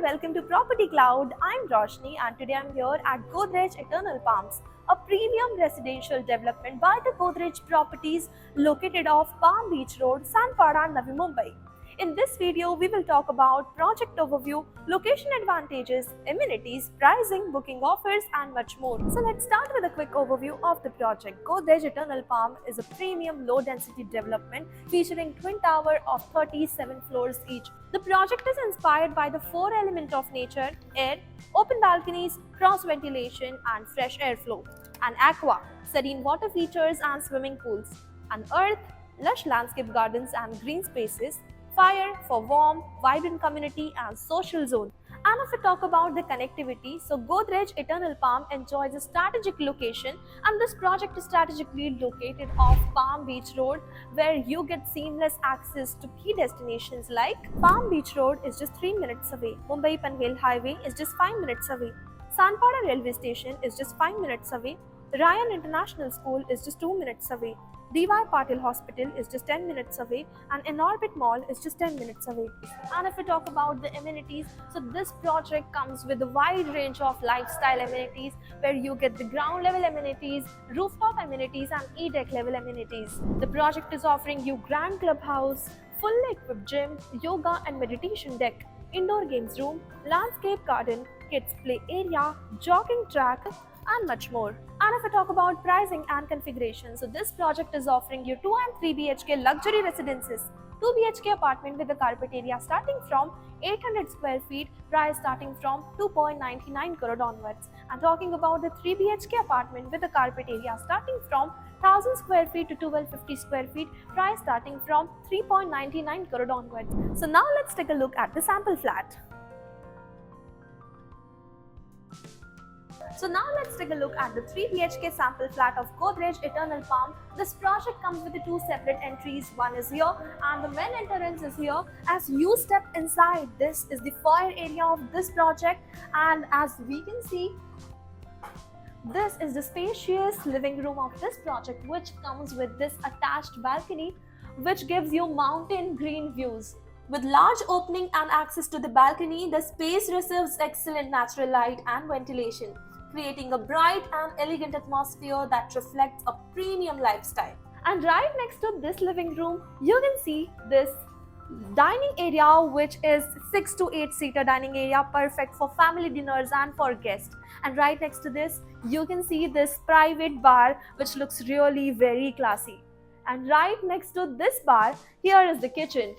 welcome to Property Cloud. I'm Roshni and today I'm here at Godrej Eternal Palms, a premium residential development by the Godrej Properties located off Palm Beach Road, Sanpada, Navi Mumbai. In this video, we will talk about project overview, location advantages, amenities, pricing, booking offers, and much more. So let's start with a quick overview of the project. Godrej Eternal Palm is a premium low-density development featuring twin tower of 37 floors each. The project is inspired by the four elements of nature: air, open balconies, cross ventilation, and fresh airflow; an aqua, serene water features and swimming pools; an earth, lush landscape gardens and green spaces; fire for warm, vibrant community and social zone. And if we talk about the connectivity, so Godrej Eternal Palm enjoys a strategic location, and this project is strategically located off Palm Beach Road, where you get seamless access to key destinations like Palm Beach Road is just 3 minutes away, Mumbai Panvel Highway is just 5 minutes away, Sanpada Railway Station is just 5 minutes away, Ryan International School is just 2 minutes away, D.Y. Patil Hospital is just 10 minutes away, and Inorbit Mall is just 10 minutes away. And if we talk about the amenities, so this project comes with a wide range of lifestyle amenities where you get the ground level amenities, rooftop amenities, and E-deck level amenities. The project is offering you grand clubhouse, fully equipped gym, yoga and meditation deck, indoor games room, landscape garden, kids play area, jogging track, and much more. And if I talk about pricing and configuration, so this project is offering you 2 and 3 BHK luxury residences, 2 BHK apartment with a carpet area starting from 800 square feet, price starting from 2.99 crore onwards. And talking about the 3 BHK apartment with a carpet area starting from 1000 square feet to 1250 square feet, price starting from 3.99 crore onwards. So now let's take a look at the sample flat. So now let's take a look at the 3 BHK sample flat of Godrej Eternal Palm. This project comes with the two separate entries. One is here and the main entrance is here. As you step inside, this is the foyer area of this project, and as we can see, this is the spacious living room of this project, which comes with this attached balcony which gives you mountain green views. With large opening and access to the balcony, the space receives excellent natural light and ventilation, creating a bright and elegant atmosphere that reflects a premium lifestyle. And right next to this living room, you can see this dining area, which is 6 to 8 seater dining area, perfect for family dinners and for guests. And right next to this, you can see this private bar, which looks really very classy. And right next to this bar, here is the kitchen.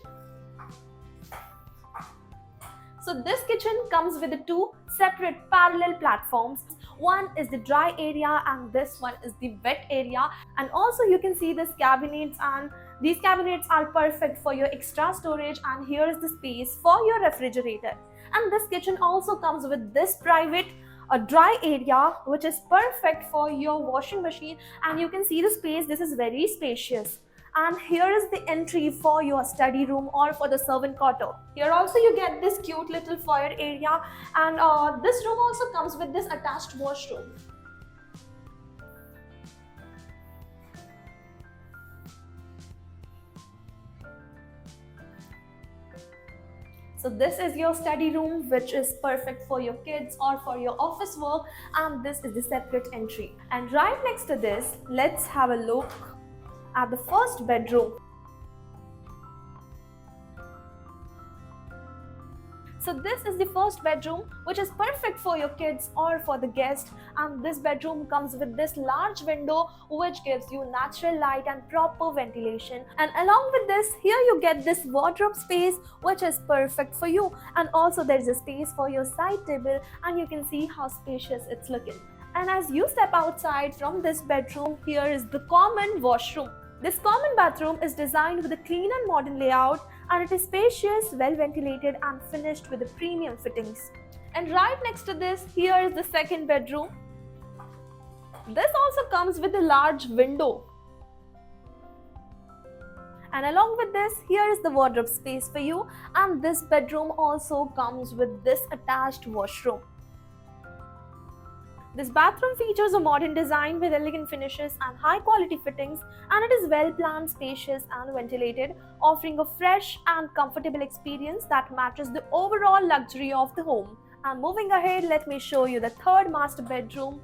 So this kitchen comes with the two separate parallel platforms. One is the dry area and this one is the wet area. And also you can see this cabinets, and these cabinets are perfect for your extra storage, and here is the space for your refrigerator. And this kitchen also comes with this private dry area, which is perfect for your washing machine, and you can see the space. This is very spacious. And here is the entry for your study room or for the servant quarter. Here also you get this cute little foyer area, and this room also comes with this attached washroom. So this is your study room, which is perfect for your kids or for your office work, and this is the separate entry. And right next to this, let's have a look at the first bedroom. So this is the first bedroom, which is perfect for your kids or for the guest, and this bedroom comes with this large window which gives you natural light and proper ventilation. And along with this, here you get this wardrobe space, which is perfect for you, and also there is a space for your side table, and you can see how spacious it's looking. And as you step outside from this bedroom, here is the common washroom. This common bathroom is designed with a clean and modern layout, and it is spacious, well ventilated and finished with the premium fittings. And right next to this, here is the second bedroom. This also comes with a large window. And along with this, here is the wardrobe space for you, and this bedroom also comes with this attached washroom. This bathroom features a modern design with elegant finishes and high quality fittings, and it is well planned, spacious, and ventilated, offering a fresh and comfortable experience that matches the overall luxury of the home. And moving ahead, let me show you the third master bedroom.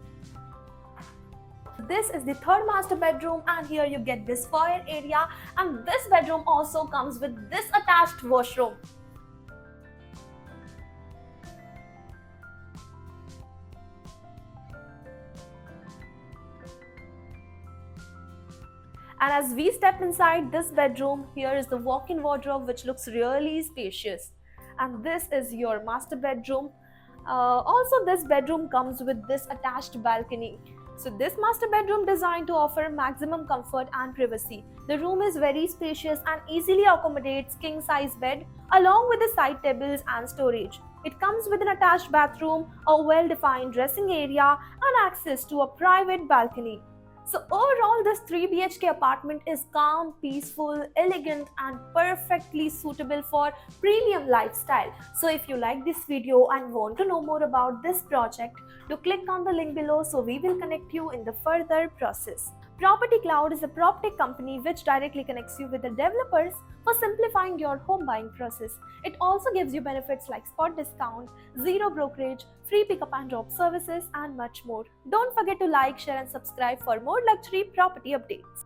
This is the third master bedroom, and here you get this foyer area, and this bedroom also comes with this attached washroom. And as we step inside this bedroom, here is the walk-in wardrobe which looks really spacious. And this is your master bedroom. Also, this bedroom comes with this attached balcony. So this master bedroom designed to offer maximum comfort and privacy. The room is very spacious and easily accommodates king size bed along with the side tables and storage. It comes with an attached bathroom, a well-defined dressing area, and access to a private balcony. So overall, this 3 BHK apartment is calm, peaceful, elegant, and perfectly suitable for premium lifestyle. So if you like this video and want to know more about this project, do click on the link below so we will connect you in the further process. Property Cloud is a PropTech company which directly connects you with the developers for simplifying your home buying process. It also gives you benefits like spot discount, zero brokerage, free pickup and drop services, and much more. Don't forget to like, share, and subscribe for more luxury property updates.